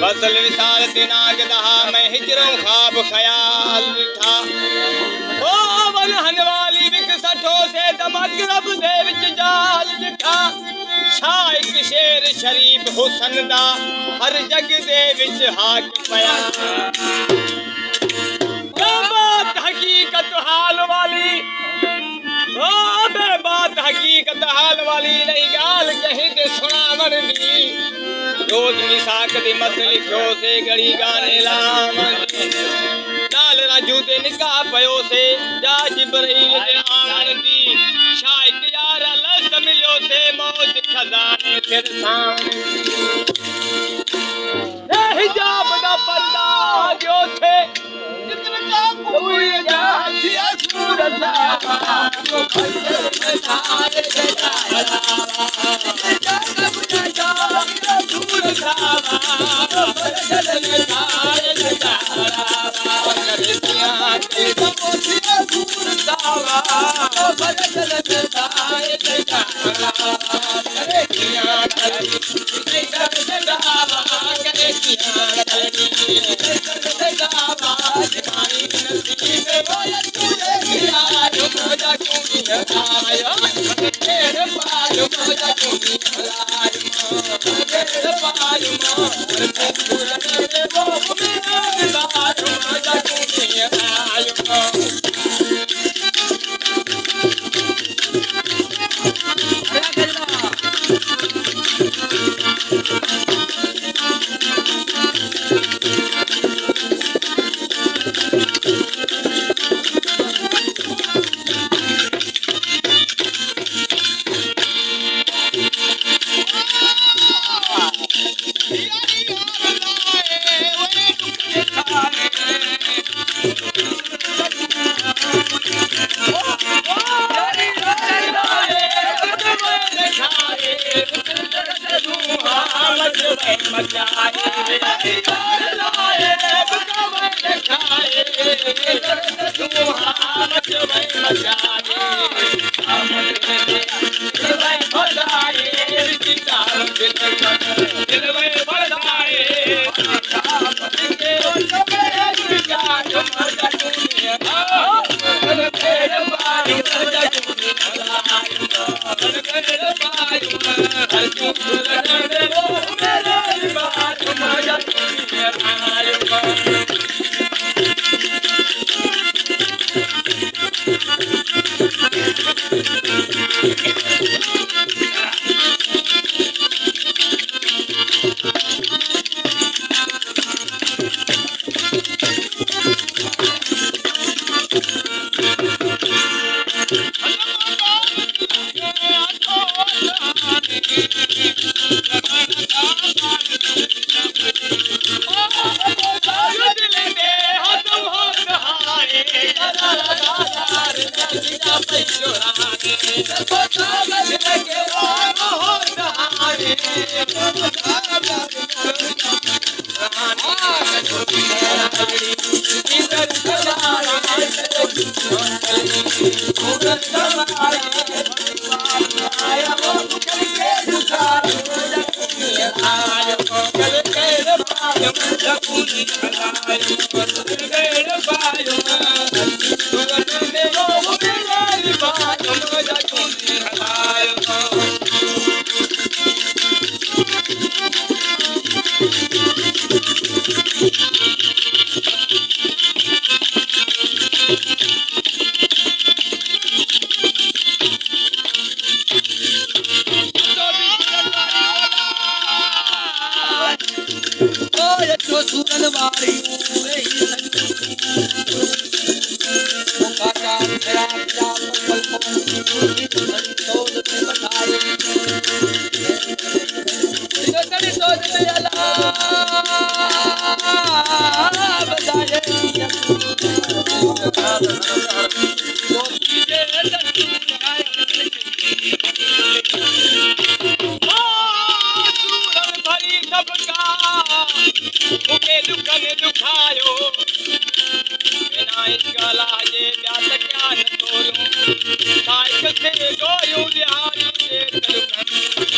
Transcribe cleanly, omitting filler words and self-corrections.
बदल विसाल दिनाग दहा मैं हिजरों खाब ख्याल लिखा ओ बलहन वाली विकसठों से दमक रब दे विच जाल लिखा शाइक शेर शरीफ हुसन दा हर जग दे विच हाक पया क्या बात हकीकत हाल वाली ओ बे बात हकीकत हाल वाली नहीं गाल कहीं ते सुनावन दी रोज मिसाक दी मत लिखो से गड़ी गाने लाम नाल राजू ते निकाह पयो से जा जिब्राइल ते आमन दी शाइक यार लस मिलो से मौज खजाने तेरे सामने ए हिजाब दा पर्दा जो थे जितने का कोई जा दिया सूरत तो खैर सारे जलावा दुखायो विनायक गला ये व्यास ज्ञान तोरो साइक से गोयो ध्यान ये